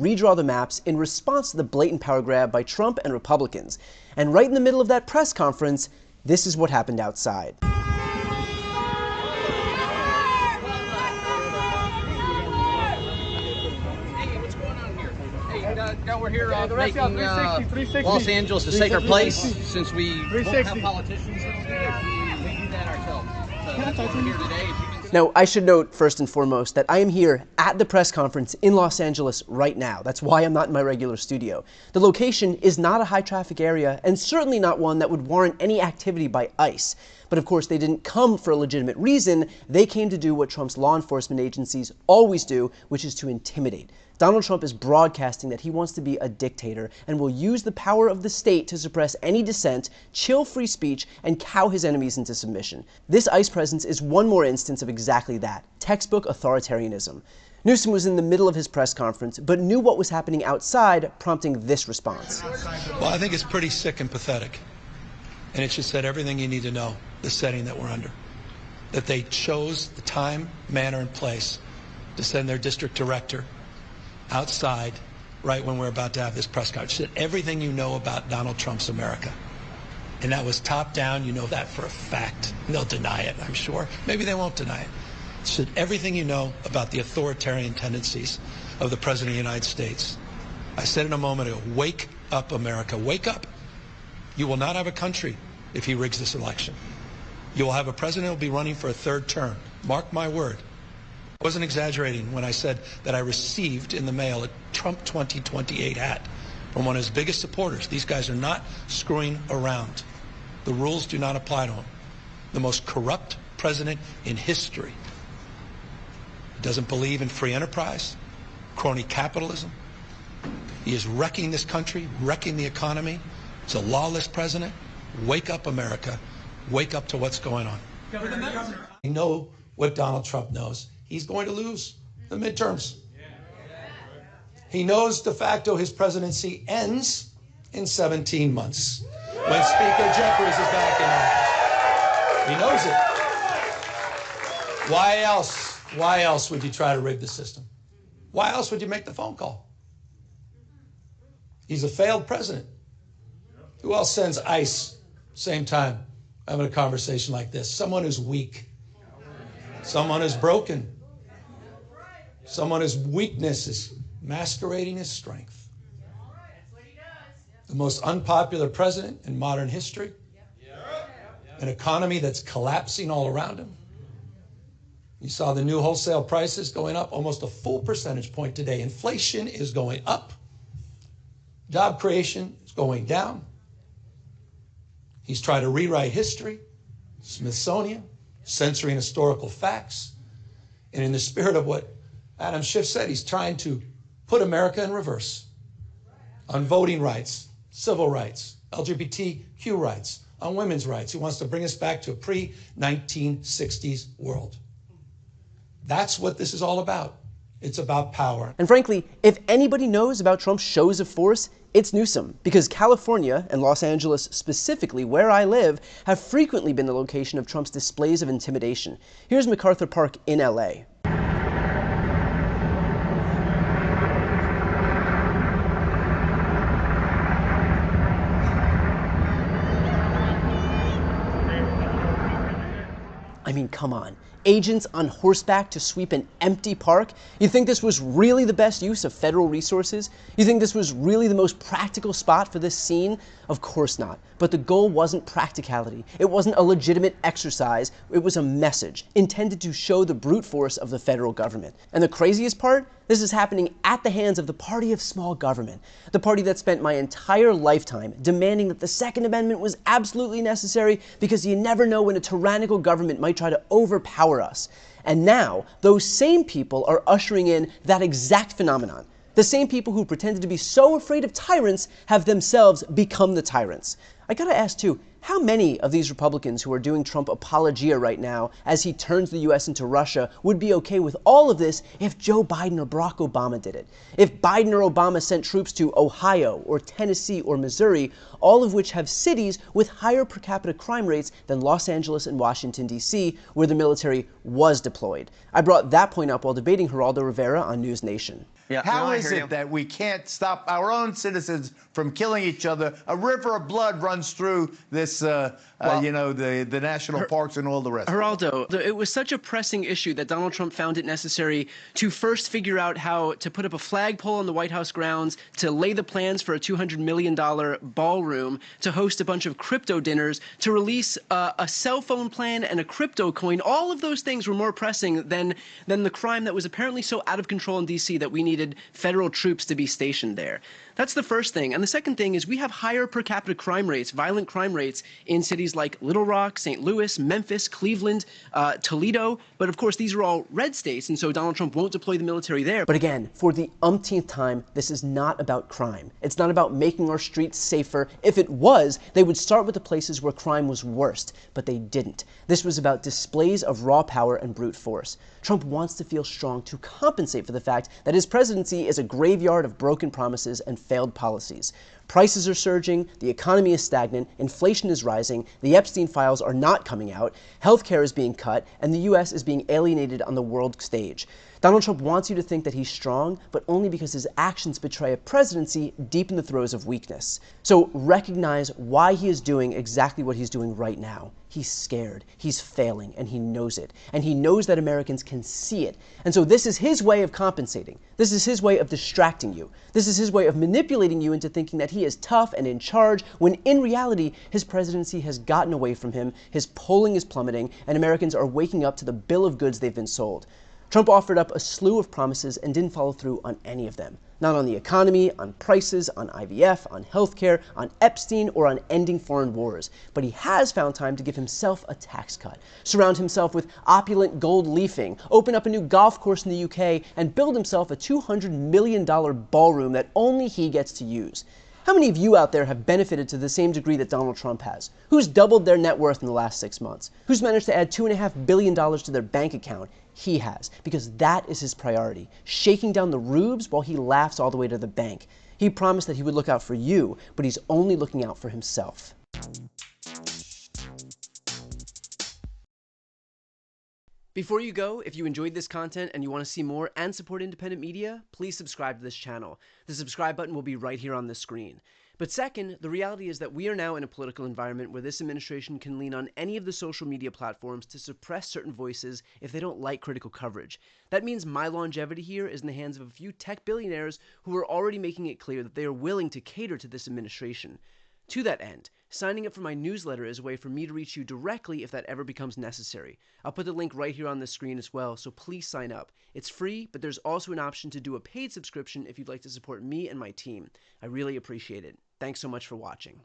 redraw the maps in response to the blatant power grab by Trump and Republicans. And right in the middle of that press conference, this is what happened outside. We're here making Los Angeles a safer place since we won't have politicians. We do that ourselves. So that's why we're here today. Now, I should note first and foremost that I am here at the press conference in Los Angeles right now. That's why I'm not in my regular studio. The location is not a high-traffic area and certainly not one that would warrant any activity by ICE. But of course, they didn't come for a legitimate reason. They came to do what Trump's law enforcement agencies always do, which is to intimidate. Donald Trump is broadcasting that he wants to be a dictator and will use the power of the state to suppress any dissent, chill free speech, and cow his enemies into submission. This ICE presence is one more instance of exactly that, textbook authoritarianism. Newsom was in the middle of his press conference, but knew what was happening outside, prompting this response. Well, I think it's pretty sick and pathetic. And it just said everything you need to know, the setting that we're under. That they chose the time, manner, and place to send their district director outside right when we're about to have this press conference. Said everything you know about Donald Trump's America. And that was top down. You know that for a fact. They'll deny it, I'm sure. Maybe they won't deny it. Said everything you know about the authoritarian tendencies of the President of the United States. I said in a moment ago, wake up, America. Wake up. You will not have a country if he rigs this election. You will have a president who will be running for a third term. Mark my word. I wasn't exaggerating when I said that I received in the mail a Trump 2028 hat from one of his biggest supporters. These guys are not screwing around. The rules do not apply to him. The most corrupt president in history. He doesn't believe in free enterprise, crony capitalism. He is wrecking this country, wrecking the economy. It's a lawless president. Wake up, America. Wake up to what's going on. You know what Donald Trump knows. He's going to lose the midterms. He knows de facto his presidency ends in 17 months when Speaker Jeffries is back in office. He knows it. Why else? Why else would you try to rig the system? Why else would you make the phone call? He's a failed president. Who else sends ICE same time having a conversation like this? Someone who's weak. Someone who's broken. Someone whose weakness is masquerading as strength. The most unpopular president in modern history. An economy that's collapsing all around him. You saw the new wholesale prices going up almost a full percentage point today. Inflation is going up. Job creation is going down. He's trying to rewrite history, Smithsonian, censoring historical facts. And in the spirit of what Adam Schiff said, he's trying to put America in reverse on voting rights, civil rights, LGBTQ rights, on women's rights. He wants to bring us back to a pre-1960s world. That's what this is all about. It's about power. And frankly, if anybody knows about Trump's shows of force, it's Newsom, because California, and Los Angeles specifically, where I live, have frequently been the location of Trump's displays of intimidation. Here's MacArthur Park in LA. I mean, come on. Agents on horseback to sweep an empty park? You think this was really the best use of federal resources? You think this was really the most practical spot for this scene? Of course not. But the goal wasn't practicality. It wasn't a legitimate exercise. It was a message intended to show the brute force of the federal government. And the craziest part? This is happening at the hands of the party of small government, the party that spent my entire lifetime demanding that the Second Amendment was absolutely necessary because you never know when a tyrannical government might try to overpower us. And now, those same people are ushering in that exact phenomenon. The same people who pretended to be so afraid of tyrants have themselves become the tyrants. I gotta ask too, How many of these Republicans who are doing Trump apologia right now as he turns the U.S. into Russia would be okay with all of this if Joe Biden or Barack Obama did it? If Biden or Obama sent troops to Ohio or Tennessee or Missouri, all of which have cities with higher per capita crime rates than Los Angeles and Washington, D.C., where the military was deployed. I brought that point up while debating Geraldo Rivera on News Nation. Yeah, How is it that we can't stop our own citizens from killing each other? A river of blood runs through this, the national parks and all the rest. Geraldo, it was such a pressing issue that Donald Trump found it necessary to first figure out how to put up a flagpole on the White House grounds, to lay the plans for a $200 million ballroom, to host a bunch of crypto dinners, to release a cell phone plan and a crypto coin. All of those things were more pressing than the crime that was apparently so out of control in D.C. that we needed federal troops to be stationed there. That's the first thing. And the second thing is we have higher per capita crime rates, violent crime rates in cities like Little Rock, St. Louis, Memphis, Cleveland, Toledo. But of course, these are all red states, and so Donald Trump won't deploy the military there. But again, for the umpteenth time, this is not about crime. It's not about making our streets safer. If it was, they would start with the places where crime was worst, but they didn't. This was about displays of raw power and brute force. Trump wants to feel strong to compensate for the fact that his presidency is a graveyard of broken promises and failed policies. Prices are surging, the economy is stagnant, inflation is rising, the Epstein files are not coming out, healthcare is being cut, and the U.S. is being alienated on the world stage. Donald Trump wants you to think that he's strong, but only because his actions betray a presidency deep in the throes of weakness. So recognize why he is doing exactly what he's doing right now. He's scared, he's failing, and he knows it. And he knows that Americans can see it. And so this is his way of compensating. This is his way of distracting you. This is his way of manipulating you into thinking that he is tough and in charge, when in reality, his presidency has gotten away from him, his polling is plummeting, and Americans are waking up to the bill of goods they've been sold. Trump offered up a slew of promises and didn't follow through on any of them. Not on the economy, on prices, on IVF, on healthcare, on Epstein, or on ending foreign wars. But he has found time to give himself a tax cut, surround himself with opulent gold leafing, open up a new golf course in the UK, and build himself a $200 million ballroom that only he gets to use. How many of you out there have benefited to the same degree that Donald Trump has? Who's doubled their net worth in the last 6 months? Who's managed to add $2.5 billion to their bank account? He has, because that is his priority, shaking down the rubes while he laughs all the way to the bank. He promised that he would look out for you, but he's only looking out for himself. Before you go, if you enjoyed this content and you want to see more and support independent media, please subscribe to this channel. The subscribe button will be right here on the screen. But second, the reality is that we are now in a political environment where this administration can lean on any of the social media platforms to suppress certain voices if they don't like critical coverage. That means my longevity here is in the hands of a few tech billionaires who are already making it clear that they are willing to cater to this administration. To that end, signing up for my newsletter is a way for me to reach you directly if that ever becomes necessary. I'll put the link right here on the screen as well, so please sign up. It's free, but there's also an option to do a paid subscription if you'd like to support me and my team. I really appreciate it. Thanks so much for watching.